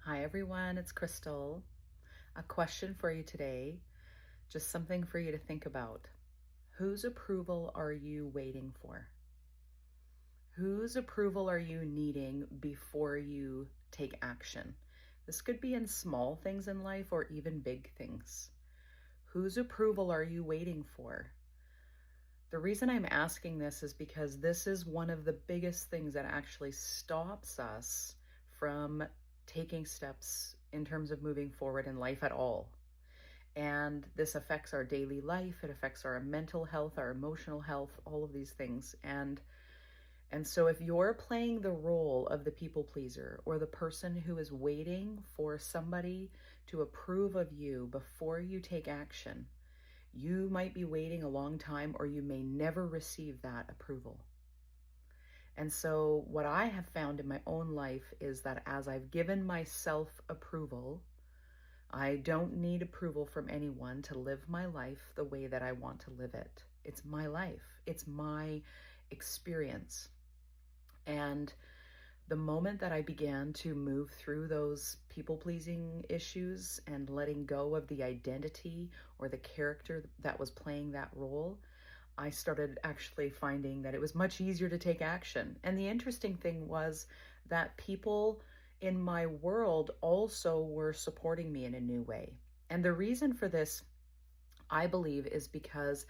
Hi everyone, it's Crystal. A question for you today, just something for you to think about. Whose approval are you waiting for? Whose approval are you needing before you take action? This could be in small things in life or even big things. Whose approval are you waiting for? The reason I'm asking this is because this is one of the biggest things that actually stops us from taking steps in terms of moving forward in life at all. And this affects our daily life. It affects our mental health, our emotional health, all of these things. And so if you're playing the role of the people pleaser or the person who is waiting for somebody to approve of you before you take action, you might be waiting a long time or you may never receive that approval. And so what I have found in my own life is that as I've given myself approval, I don't need approval from anyone to live my life the way that I want to live it. It's my life. It's my experience. And the moment that I began to move through those people-pleasing issues and letting go of the identity or the character that was playing that role, I started actually finding that it was much easier to take action. And the interesting thing was that people in my world also were supporting me in a new way. And the reason for this, I believe, is because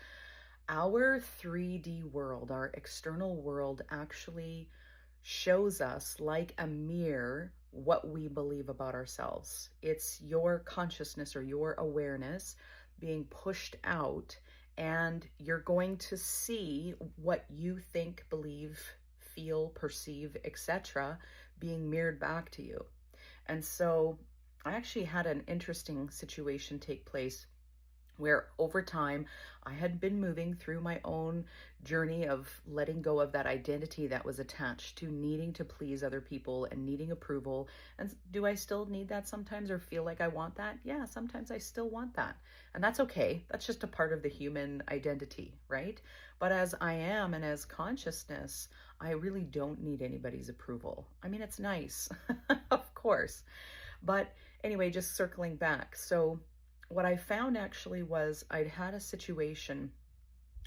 our 3D world, our external world, actually shows us like a mirror what we believe about ourselves. It's your consciousness or your awareness being pushed out, and you're going to see what you think, believe, feel, perceive, etc., being mirrored back to you. And so I actually had an interesting situation take place where over time I had been moving through my own journey of letting go of that identity that was attached to needing to please other people and needing approval. And do I still need that sometimes or feel like I want that? Yeah, sometimes I still want that. And that's okay. That's just a part of the human identity, right? But as I am and as consciousness, I really don't need anybody's approval. I mean, it's nice, of course. But anyway, just circling back. So what I found actually was I'd had a situation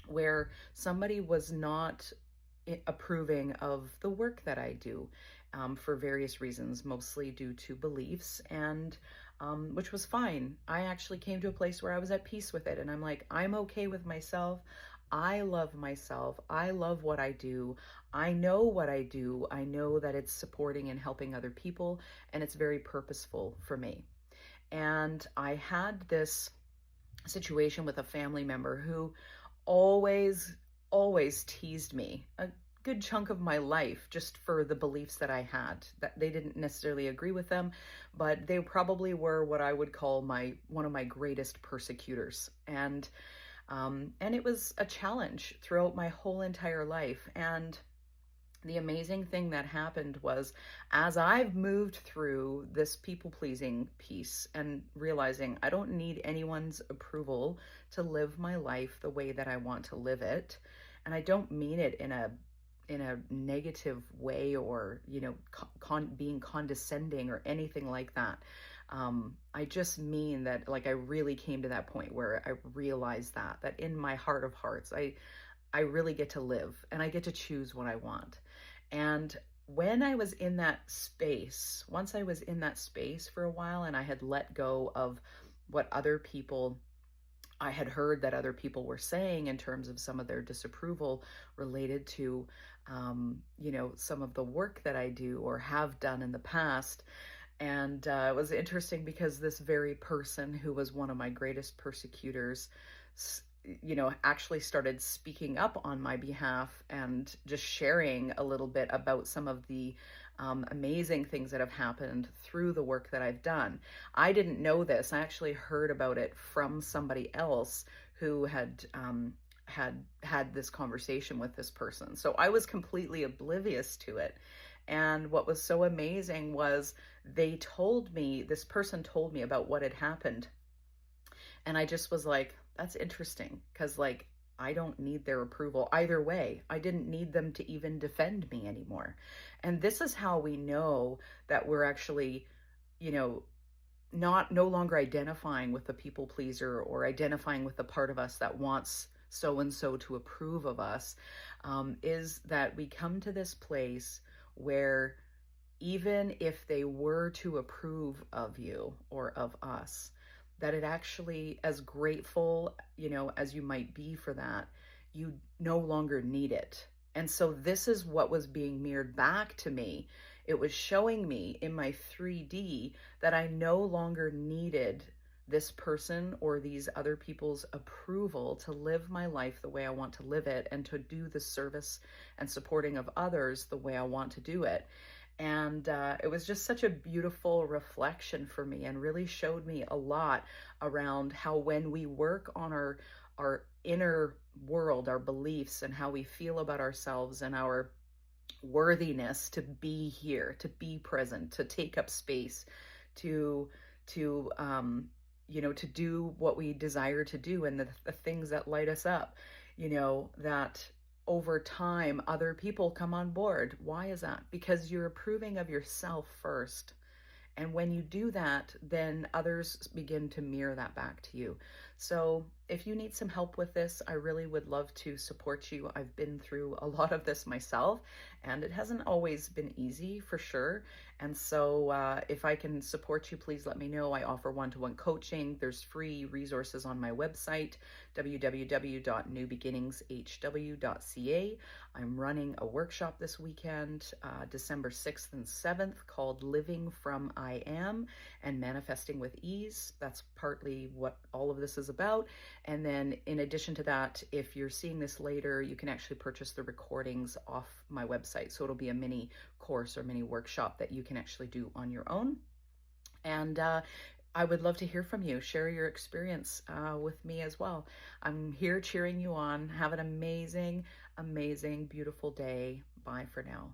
where somebody was not approving of the work that I do for various reasons, mostly due to beliefs, and which was fine. I actually came to a place where I was at peace with it, and I'm like, I'm okay with myself. I love myself. I love what I do. I know what I do. I know that it's supporting and helping other people, and it's very purposeful for me. And I had this situation with a family member who always, always teased me a good chunk of my life just for the beliefs that I had. That they didn't necessarily agree with them, but they probably were what I would call one of my greatest persecutors. And it was a challenge throughout my whole entire life. And the amazing thing that happened was as I've moved through this people-pleasing piece and realizing I don't need anyone's approval to live my life the way that I want to live it, and I don't mean it in a negative way or, being condescending or anything like that. I just mean that, like, I really came to that point where I realized that in my heart of hearts, I really get to live and I get to choose what I want. And when I was in that space, once I was in that space for a while and I had let go of what I had heard that other people were saying in terms of some of their disapproval related to, some of the work that I do or have done in the past. And it was interesting because this very person who was one of my greatest persecutors, actually started speaking up on my behalf and just sharing a little bit about some of the amazing things that have happened through the work that I've done. I didn't know this. I actually heard about it from somebody else who had this conversation with this person. So I was completely oblivious to it. And what was so amazing was this person told me about what had happened. And I just was like, that's interesting, because, like, I don't need their approval either way. I didn't need them to even defend me anymore. And this is how we know that we're actually you know, no longer identifying with the people pleaser or identifying with the part of us that wants so and so to approve of us, is that we come to this place where even if they were to approve of you or of us, that it actually, as grateful, as you might be for that, you no longer need it. And so this is what was being mirrored back to me. It was showing me in my 3D that I no longer needed this person or these other people's approval to live my life the way I want to live it and to do the service and supporting of others the way I want to do it. And it was just such a beautiful reflection for me and really showed me a lot around how when we work on our inner world, our beliefs, and how we feel about ourselves and our worthiness to be here, to be present, to take up space, to do what we desire to do and the things that light us up, that over time other people come on board. Why is that? Because you're approving of yourself first. And when you do that, then others begin to mirror that back to you. So if you need some help with this, I really would love to support you. I've been through a lot of this myself, and it hasn't always been easy, for sure. And so if I can support you, please let me know. I offer one-to-one coaching. There's free resources on my website, www.newbeginningshw.ca. I'm running a workshop this weekend, December 6th and 7th, called Living From I Am and Manifesting with Ease. That's partly what all of this is about. And then in addition to that, if you're seeing this later, you can actually purchase the recordings off my website. So it'll be a mini course or mini workshop that you can actually do on your own. And I would love to hear from you. Share your experience with me as well. I'm here cheering you on. Have an amazing, amazing, beautiful day. Bye for now.